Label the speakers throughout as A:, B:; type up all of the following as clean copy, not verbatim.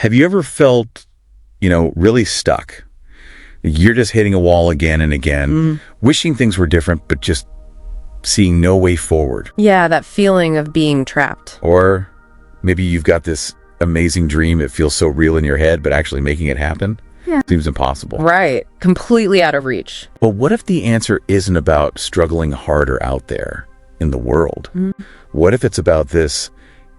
A: Have you ever felt, really stuck? You're just hitting a wall again and again, wishing things were different, but just seeing no way forward.
B: Yeah, that feeling of being trapped.
A: Or maybe you've got this amazing dream. It feels so real in your head, but actually making it happen seems impossible.
B: Right. Completely out of reach.
A: But what if the answer isn't about struggling harder out there in the world? What if it's about this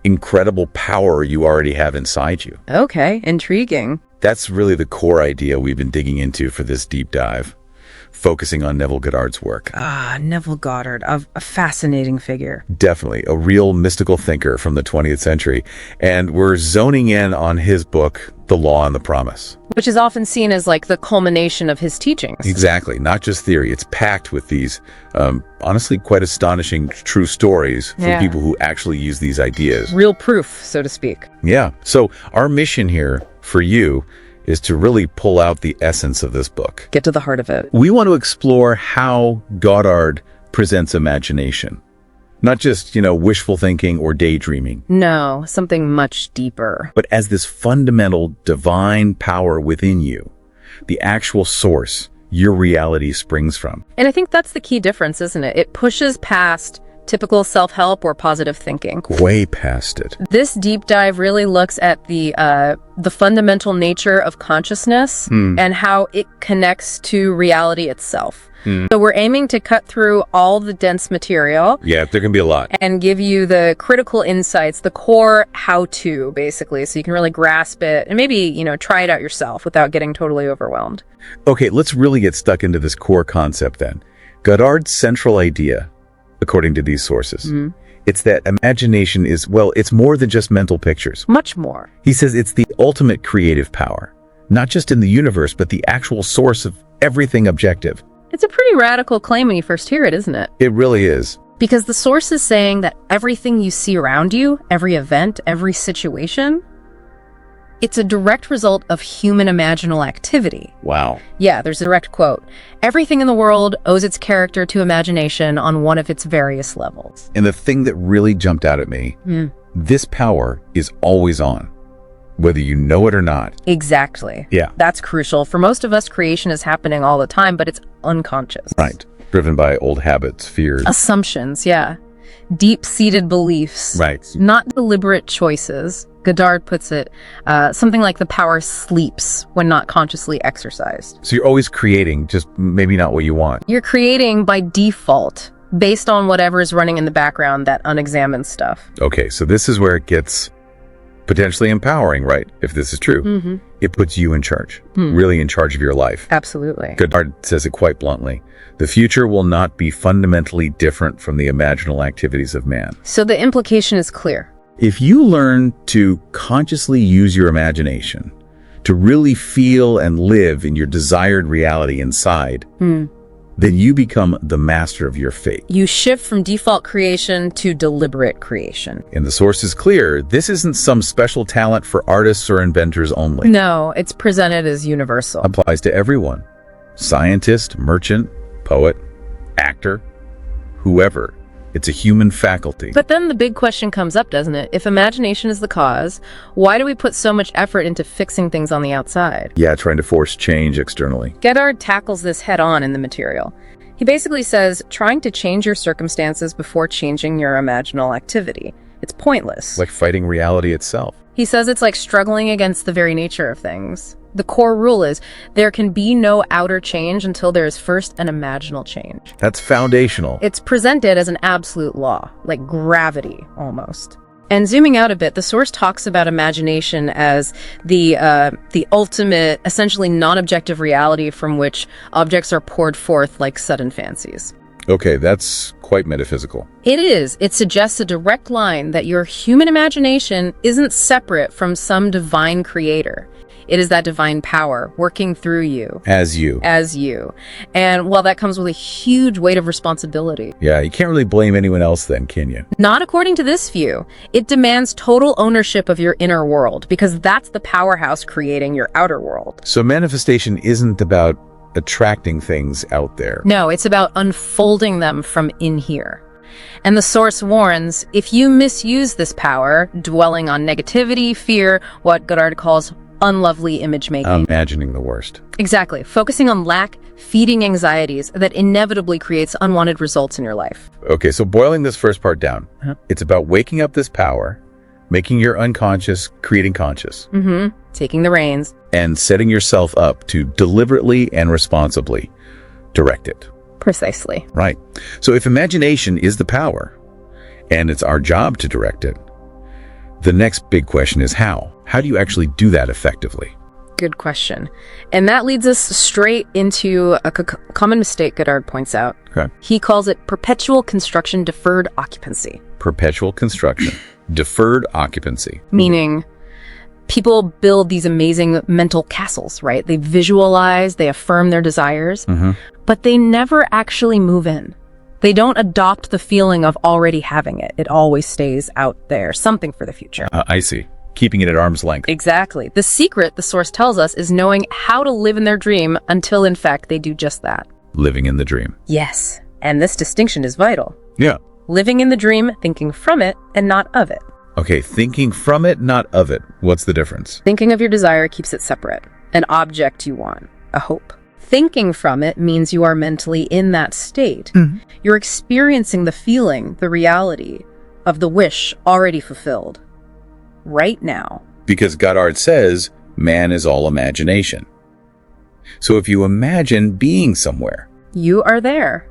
A: incredible power you already have inside you?
B: Okay, intriguing.
A: That's really the core idea we've been digging into for this deep dive, focusing on Neville Goddard's work.
B: Neville Goddard, a fascinating figure.
A: Definitely a real mystical thinker from the 20th century. And we're zoning in on his book, The Law and the Promise.
B: Which is often seen as like the culmination of his teachings.
A: Exactly. Not just theory. It's packed with these, honestly, quite astonishing true stories from people who actually use these ideas.
B: Real proof, so to speak.
A: Yeah. So our mission here for you is to really pull out the essence of this book.
B: Get to the heart of it.
A: We want to explore how Goddard presents imagination. Not just, wishful thinking or daydreaming.
B: No, something much deeper.
A: But as this fundamental divine power within you, the actual source your reality springs from.
B: And I think that's the key difference, isn't it? It pushes past typical self-help or positive thinking.
A: Way past it.
B: This deep dive really looks at the fundamental nature of consciousness and how it connects to reality itself. So we're aiming to cut through all the dense material.
A: Yeah, there can be a lot.
B: And give you the critical insights, the core how-to, basically, so you can really grasp it and maybe, try it out yourself without getting totally overwhelmed.
A: Okay, let's really get stuck into this core concept then. Goddard's central idea, according to these sources, it's that imagination is, it's more than just mental pictures.
B: Much more.
A: He says it's the ultimate creative power, not just in the universe, but the actual source of everything objective.
B: It's a pretty radical claim when you first hear it, isn't it?
A: It really is.
B: Because the source is saying that everything you see around you, every event, every situation, it's a direct result of human imaginal activity.
A: Wow.
B: Yeah, there's a direct quote. Everything in the world owes its character to imagination on one of its various levels.
A: And the thing that really jumped out at me, this power is always on, whether you know it or not.
B: Exactly.
A: Yeah.
B: That's crucial. For most of us, creation is happening all the time, but it's unconscious.
A: Right. Driven by old habits, fears.
B: Assumptions, yeah. Deep-seated beliefs.
A: Right.
B: Not deliberate choices. Goddard puts it, something like the power sleeps when not consciously exercised.
A: So you're always creating, just maybe not what you want.
B: You're creating by default, based on whatever is running in the background, that unexamined stuff.
A: Okay, so this is where it gets potentially empowering, right? If this is true. It puts you in charge, really in charge of your life.
B: Absolutely.
A: Goddard says it quite bluntly. The future will not be fundamentally different from the imaginal activities of man.
B: So the implication is clear.
A: If you learn to consciously use your imagination, to really feel and live in your desired reality inside, then you become the master of your fate.
B: You shift from default creation to deliberate creation.
A: And the source is clear. This isn't some special talent for artists or inventors only.
B: No, it's presented as universal.
A: Applies to everyone. Scientist, merchant, poet, actor, whoever. It's a human faculty.
B: But then the big question comes up, doesn't it? If imagination is the cause, why do we put so much effort into fixing things on the outside?
A: Yeah, trying to force change externally.
B: Goddard tackles this head on in the material. He basically says, trying to change your circumstances before changing your imaginal activity. It's pointless.
A: Like fighting reality itself.
B: He says it's like struggling against the very nature of things. The core rule is there can be no outer change until there is first an imaginal change.
A: That's foundational.
B: It's presented as an absolute law, like gravity, almost. And zooming out a bit, the source talks about imagination as the ultimate, essentially non-objective reality from which objects are poured forth like sudden fancies.
A: Okay, that's quite metaphysical.
B: It is. It suggests a direct line that your human imagination isn't separate from some divine creator. It is that divine power working through you.
A: As you.
B: And while that comes with a huge weight of responsibility.
A: Yeah, you can't really blame anyone else then, can you?
B: Not according to this view. It demands total ownership of your inner world because that's the powerhouse creating your outer world.
A: So manifestation isn't about attracting things out there.
B: No, it's about unfolding them from in here. And the source warns, if you misuse this power, dwelling on negativity, fear, what Goddard calls unlovely image making.
A: Imagining the worst.
B: Exactly. Focusing on lack, feeding anxieties that inevitably creates unwanted results in your life.
A: Okay, so boiling this first part down, it's about waking up this power, making your unconscious, creating conscious.
B: Taking the reins.
A: And setting yourself up to deliberately and responsibly direct it.
B: Precisely.
A: Right. So if imagination is the power, and it's our job to direct it, the next big question is how? How do you actually do that effectively?
B: Good question. And that leads us straight into a common mistake Goddard points out.
A: Okay.
B: He calls it perpetual construction deferred occupancy.
A: Perpetual construction, deferred occupancy.
B: Meaning people build these amazing mental castles, right? They visualize, they affirm their desires, but they never actually move in. They don't adopt the feeling of already having it. It always stays out there, something for the future.
A: I see. Keeping it at arm's length.
B: Exactly. The secret, the source tells us, is knowing how to live in their dream until, in fact, they do just that.
A: Living in the dream.
B: Yes. And this distinction is vital.
A: Yeah.
B: Living in the dream, thinking from it, and not of it.
A: Okay, thinking from it, not of it. What's the difference?
B: Thinking of your desire keeps it separate. An object you want. A hope. Thinking from it means you are mentally in that state. You're experiencing the feeling, the reality of the wish already fulfilled. Right now.
A: Because Goddard says, man is all imagination. So if you imagine being somewhere,
B: you are there.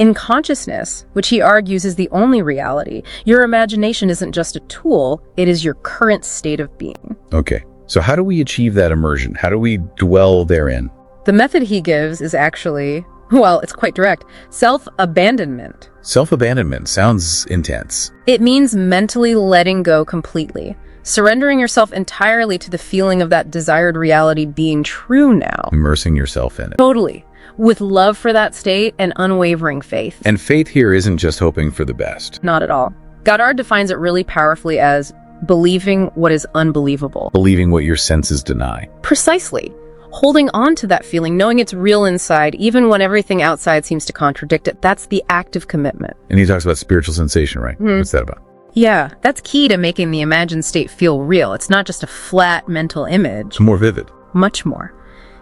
B: In consciousness, which he argues is the only reality, your imagination isn't just a tool, it is your current state of being.
A: Okay, so how do we achieve that immersion? How do we dwell therein?
B: The method he gives is actually, well, it's quite direct, self-abandonment.
A: Self-abandonment sounds intense.
B: It means mentally letting go completely, surrendering yourself entirely to the feeling of that desired reality being true now.
A: Immersing yourself in it.
B: Totally. With love for that state and unwavering faith.
A: And faith here isn't just hoping for the best.
B: Not at all. Goddard defines it really powerfully as believing what is unbelievable.
A: Believing what your senses deny.
B: Precisely. Holding on to that feeling, knowing it's real inside, even when everything outside seems to contradict it, that's the active commitment.
A: And he talks about spiritual sensation, right? What's that about?
B: Yeah, that's key to making the imagined state feel real. It's not just a flat mental image.
A: It's more vivid.
B: Much more.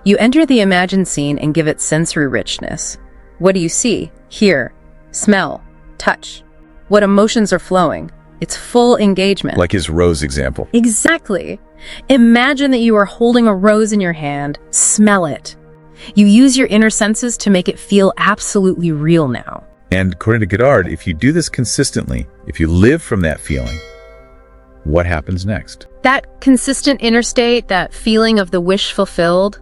B: You enter the imagined scene and give it sensory richness. What do you see, hear, smell, touch? What emotions are flowing? It's full engagement.
A: Like his rose example.
B: Exactly. Imagine that you are holding a rose in your hand. Smell it. You use your inner senses to make it feel absolutely real now.
A: And according to Goddard, if you do this consistently, if you live from that feeling, what happens next?
B: That consistent inner state, that feeling of the wish fulfilled,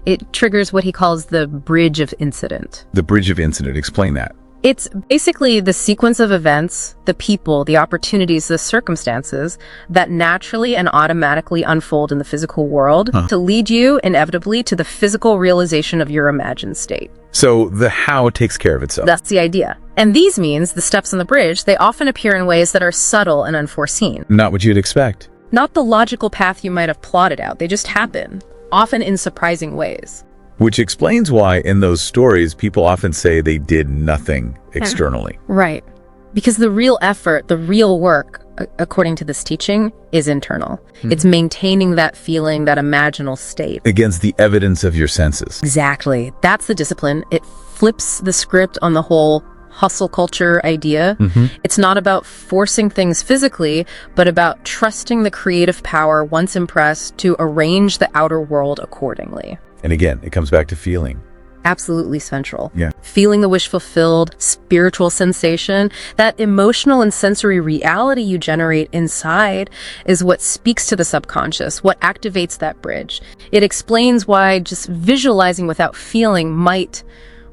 B: it triggers what he calls the bridge of incident.
A: The bridge of incident. Explain that.
B: It's basically the sequence of events, the people, the opportunities, the circumstances that naturally and automatically unfold in the physical world to lead you inevitably to the physical realization of your imagined state.
A: So the how takes care of itself.
B: That's the idea. And these means, the steps on the bridge, they often appear in ways that are subtle and unforeseen.
A: Not what you'd expect.
B: Not the logical path you might have plotted out. They just happen, often in surprising ways.
A: Which explains why in those stories, people often say they did nothing externally.
B: Right. Because the real effort, the real work, according to this teaching, is internal. It's maintaining that feeling, that imaginal state.
A: Against the evidence of your senses.
B: Exactly. That's the discipline. It flips the script on the whole hustle culture idea. It's not about forcing things physically, but about trusting the creative power, once impressed, to arrange the outer world accordingly.
A: And again, it comes back to feeling.
B: Absolutely central.
A: Yeah.
B: Feeling the wish fulfilled, spiritual sensation, that emotional and sensory reality you generate inside is what speaks to the subconscious, what activates that bridge. It explains why just visualizing without feeling might,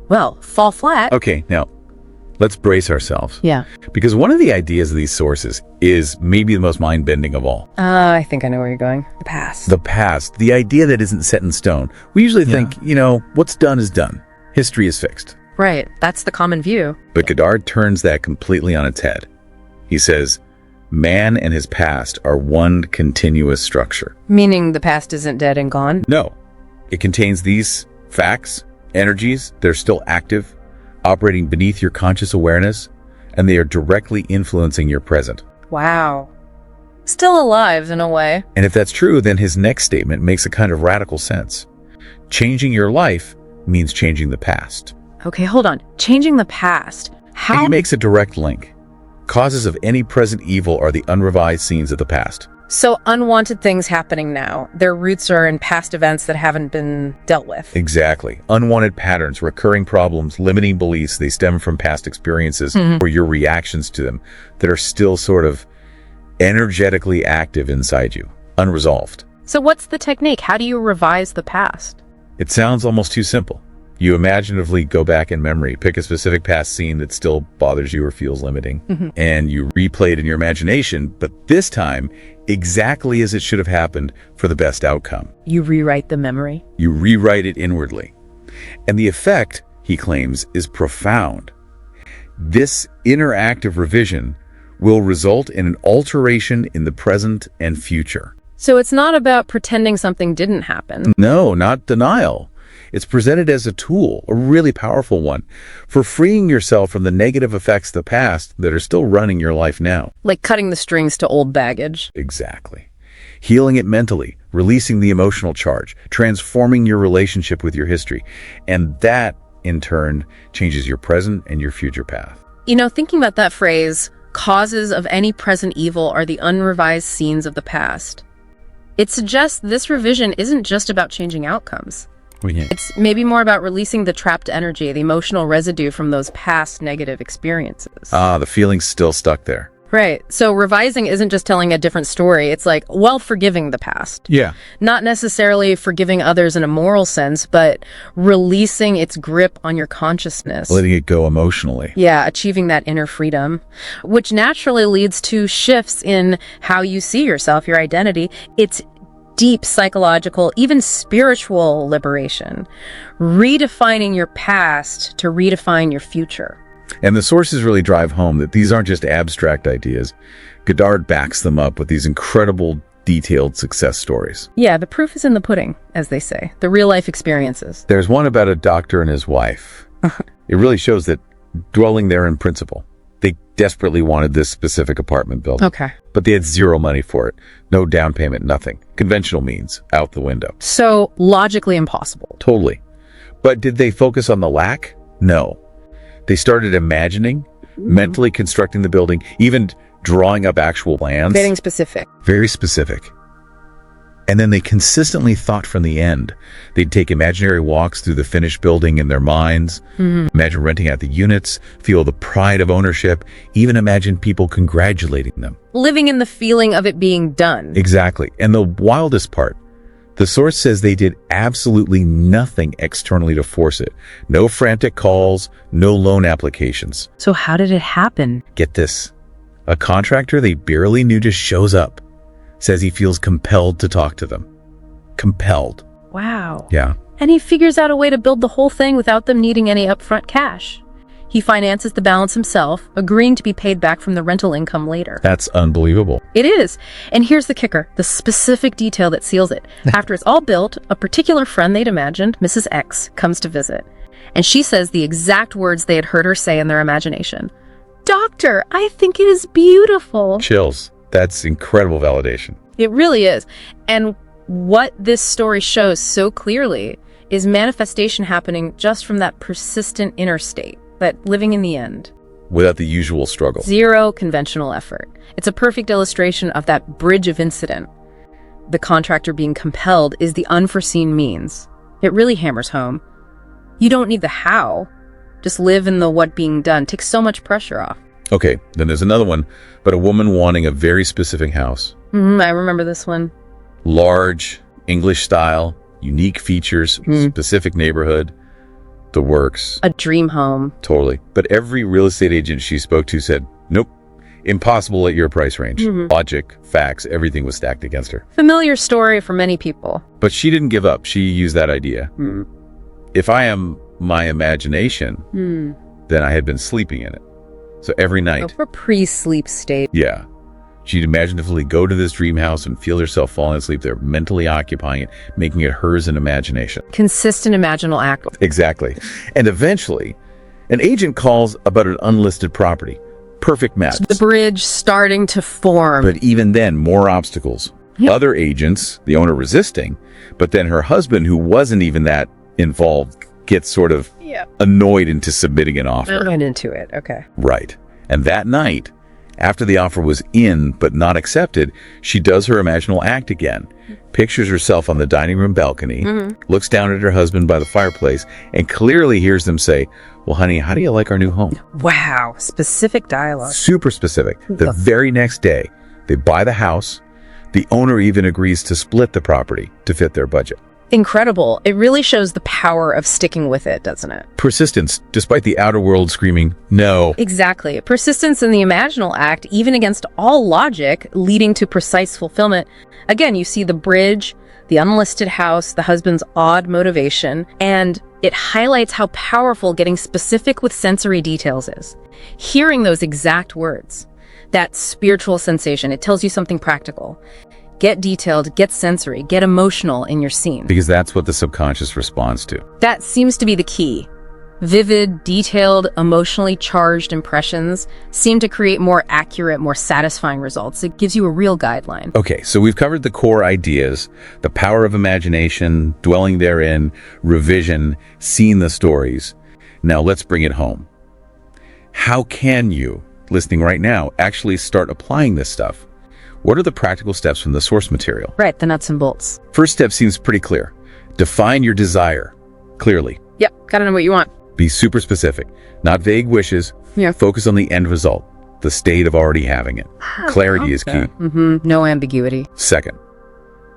B: well, fall flat.
A: Okay, now, let's brace ourselves.
B: Yeah.
A: Because one of the ideas of these sources is maybe the most mind-bending of all.
B: I think I know where you're going. The past.
A: The past. The idea that isn't set in stone. We usually think, what's done is done. History is fixed.
B: Right. That's the common view.
A: But Goddard turns that completely on its head. He says, man and his past are one continuous structure.
B: Meaning the past isn't dead and gone?
A: No. It contains these facts, energies, they're still active, operating beneath your conscious awareness, and they are directly influencing your present.
B: Wow. Still alive in a way.
A: And if that's true, then his next statement makes a kind of radical sense. Changing your life means changing the past.
B: Okay, hold on. Changing the past. How?
A: He makes a direct link. Causes of any present evil are the unrevised scenes of the past.
B: So unwanted things happening now. Their roots are in past events that haven't been dealt with.
A: Exactly. Unwanted patterns, recurring problems, limiting beliefs, they stem from past experiences or your reactions to them that are still sort of energetically active inside you, unresolved.
B: So what's the technique? How do you revise the past?
A: It sounds almost too simple. You imaginatively go back in memory, pick a specific past scene that still bothers you or feels limiting, and you replay it in your imagination, but this time, exactly as it should have happened for the best outcome.
B: You rewrite the memory?
A: You rewrite it inwardly. And the effect, he claims, is profound. This interactive revision will result in an alteration in the present and future.
B: So it's not about pretending something didn't happen.
A: No, not denial. It's presented as a tool, a really powerful one, for freeing yourself from the negative effects of the past that are still running your life now.
B: Like cutting the strings to old baggage.
A: Exactly. Healing it mentally, releasing the emotional charge, transforming your relationship with your history. And that, in turn, changes your present and your future path.
B: You know, thinking about that phrase, causes of any present evil are the unrevised scenes of the past. It suggests this revision isn't just about changing outcomes. It's maybe more about releasing the trapped energy, the emotional residue from those past negative experiences.
A: Ah, the feeling's still stuck there.
B: Right. So revising isn't just telling a different story. It's like, well, forgiving the past.
A: Yeah.
B: Not necessarily forgiving others in a moral sense, but releasing its grip on your consciousness.
A: Letting it go emotionally.
B: Yeah, achieving that inner freedom, which naturally leads to shifts in how you see yourself, your identity. It's deep psychological, even spiritual liberation, redefining your past to redefine your future.
A: And the sources really drive home that these aren't just abstract ideas. Goddard backs them up with these incredible, detailed success stories.
B: Yeah, the proof is in the pudding, as they say, the real-life experiences.
A: There's one about a doctor and his wife. It really shows that dwelling there in principle. They desperately wanted this specific apartment built.
B: Okay.
A: But they had zero money for it. No down payment, nothing. Conventional means, out the window.
B: So, logically impossible.
A: Totally. But did they focus on the lack? No. They started imagining, mentally constructing the building, even drawing up actual plans.
B: Getting specific.
A: Very specific. And then they consistently thought from the end. They'd take imaginary walks through the finished building in their minds, imagine renting out the units, feel the pride of ownership, even imagine people congratulating them.
B: Living in the feeling of it being done.
A: Exactly. And the wildest part, the source says they did absolutely nothing externally to force it. No frantic calls, no loan applications.
B: So how did it happen?
A: Get this. A contractor they barely knew just shows up. Says he feels compelled to talk to them. Compelled.
B: Wow.
A: Yeah.
B: And he figures out a way to build the whole thing without them needing any upfront cash. He finances the balance himself, agreeing to be paid back from the rental income later.
A: That's unbelievable.
B: It is. And here's the kicker, the specific detail that seals it. After it's all built, a particular friend they'd imagined, Mrs. X, comes to visit. And she says the exact words they had heard her say in their imagination. "Doctor, I think it is beautiful."
A: Chills. That's incredible validation.
B: It really is. And what this story shows so clearly is manifestation happening just from that persistent inner state, that living in the end.
A: Without the usual struggle.
B: Zero conventional effort. It's a perfect illustration of that bridge of incident. The contractor being compelled is the unforeseen means. It really hammers home. You don't need the how. Just live in the what being done. Takes so much pressure off.
A: Okay, then there's another one, but a woman wanting a very specific house.
B: I remember this one.
A: Large, English style, unique features, specific neighborhood, the works.
B: A dream home.
A: Totally. But every real estate agent she spoke to said, nope, impossible at your price range. Logic, facts, everything was stacked against her.
B: Familiar story for many people.
A: But she didn't give up. She used that idea. If I am my imagination, then I had been sleeping in it. So every night.
B: A pre-sleep state.
A: Yeah. She'd imaginatively go to this dream house and feel herself falling asleep there, mentally occupying it, making it hers in imagination.
B: Consistent imaginal act.
A: Exactly. And eventually, an agent calls about an unlisted property. Perfect match.
B: The bridge starting to form.
A: But even then, more obstacles.
B: Yep.
A: Other agents, the owner resisting, but then her husband, who wasn't even that involved, gets sort of annoyed into submitting an offer.
B: Right into it. Okay.
A: Right. And that night, after the offer was in but not accepted, she does her imaginal act again. Pictures herself on the dining room balcony, looks down at her husband by the fireplace, and clearly hears them say, "Well, honey, how do you like our new home?"
B: Wow. Specific dialogue.
A: Super specific. The very next day, they buy the house. The owner even agrees to split the property to fit their budget.
B: Incredible. It really shows the power of sticking with it, doesn't it?
A: Persistence, despite the outer world screaming, no.
B: Exactly. Persistence in the imaginal act, even against all logic, leading to precise fulfillment. Again, you see the bridge, the unlisted house, the husband's odd motivation, and it highlights how powerful getting specific with sensory details is. Hearing those exact words, that spiritual sensation, it tells you something practical. Get detailed, get sensory, get emotional in your scene.
A: Because that's what the subconscious responds to.
B: That seems to be the key. Vivid, detailed, emotionally charged impressions seem to create more accurate, more satisfying results. It gives you a real guideline.
A: Okay, so we've covered the core ideas, the power of imagination, dwelling therein, revision, seeing the stories. Now let's bring it home. How can you, listening right now, actually start applying this stuff? What are the practical steps from the source material?
B: Right, the nuts and bolts.
A: First step seems pretty clear. Define your desire clearly.
B: Yep, gotta know what you want.
A: Be super specific, not vague wishes.
B: Yeah.
A: Focus on the end result, the state of already having it. Clarity is key.
B: No ambiguity.
A: Second,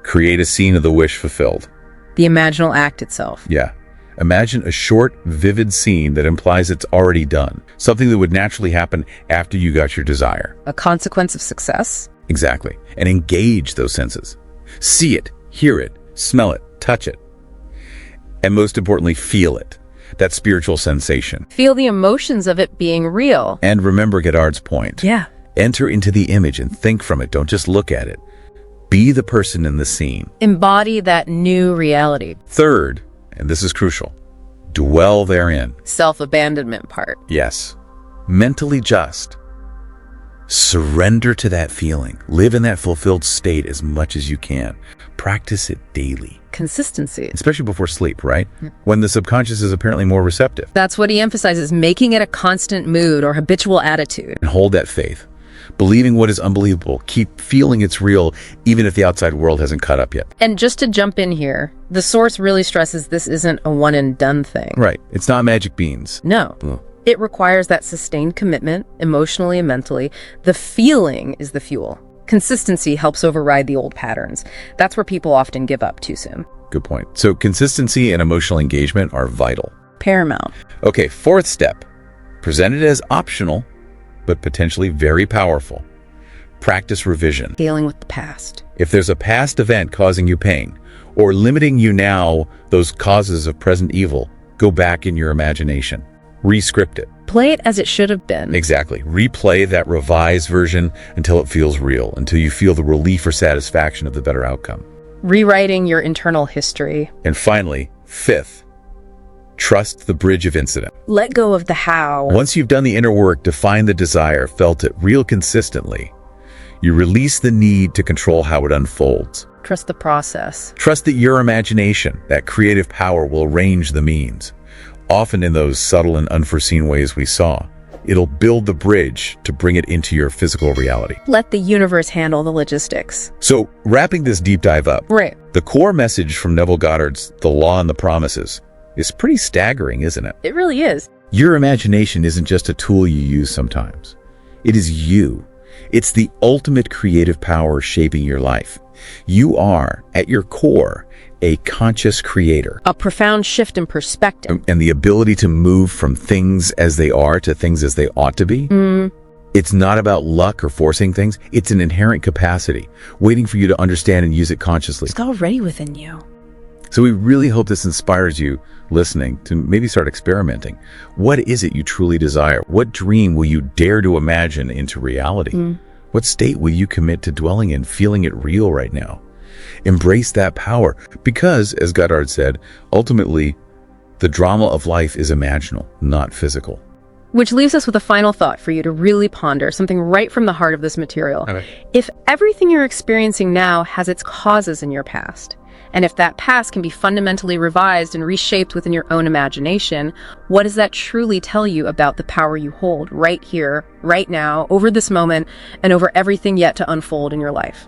A: create a scene of the wish fulfilled.
B: The imaginal act itself.
A: Yeah. Imagine a short, vivid scene that implies it's already done. Something that would naturally happen after you got your desire.
B: A consequence of success.
A: Exactly. And engage those senses. See it, hear it, smell it, touch it. And most importantly, feel it. That spiritual sensation.
B: Feel the emotions of it being real.
A: And remember Goddard's point.
B: Yeah.
A: Enter into the image and think from it. Don't just look at it. Be the person in the scene.
B: Embody that new reality.
A: Third, and this is crucial, dwell therein.
B: Self-abandonment part.
A: Yes. Mentally just. Surrender to that feeling. Live in that fulfilled state as much as you can. Practice it daily.
B: Consistency.
A: Especially before sleep, right? When the subconscious is apparently more receptive.
B: That's what he emphasizes, making it a constant mood or habitual attitude.
A: And hold that faith. Believing what is unbelievable. Keep feeling it's real, even if the outside world hasn't caught up yet.
B: And just to jump in here, the source really stresses this isn't a one and done thing.
A: Right. It's not magic beans.
B: No. It requires that sustained commitment, emotionally and mentally. The feeling is the fuel. Consistency helps override the old patterns. That's where people often give up too soon.
A: Good point. So consistency and emotional engagement are vital.
B: Paramount.
A: Okay, fourth step. Present it as optional, but potentially very powerful. Practice revision.
B: Dealing with the past.
A: If there's a past event causing you pain, or limiting you now, those causes of present evil, go back in your imagination. Rescript it.
B: Play it as it should have been.
A: Exactly. Replay that revised version until it feels real, until you feel the relief or satisfaction of the better outcome.
B: Rewriting your internal history.
A: And finally, fifth, trust the bridge of incident.
B: Let go of the how.
A: Once you've done the inner work, defined the desire, felt it real consistently, you release the need to control how it unfolds.
B: Trust the process.
A: Trust that your imagination, that creative power, will arrange the means. Often in those subtle and unforeseen ways we saw. It'll build the bridge to bring it into your physical reality.
B: Let the universe handle the logistics.
A: So, wrapping this deep dive up,
B: Right.
A: the core message from Neville Goddard's The Law and the Promises is pretty staggering, isn't it?
B: It really is.
A: Your imagination isn't just a tool you use sometimes. It is you. It's the ultimate creative power shaping your life. You are, at your core, a conscious creator.
B: A profound shift in perspective.
A: And the ability to move from things as they are to things as they ought to be. It's not about luck or forcing things. It's an inherent capacity, waiting for you to understand and use it consciously.
B: It's already within you.
A: So we really hope this inspires you, listening, to maybe start experimenting. What is it you truly desire? What dream will you dare to imagine into reality? What state will you commit to dwelling in, feeling it real right now? Embrace that power, because, as Goddard said, ultimately, the drama of life is imaginal, not physical.
B: Which leaves us with a final thought for you to really ponder, something right from the heart of this material.
A: Okay.
B: If everything you're experiencing now has its causes in your past, and if that past can be fundamentally revised and reshaped within your own imagination, what does that truly tell you about the power you hold right here, right now, over this moment, and over everything yet to unfold in your life?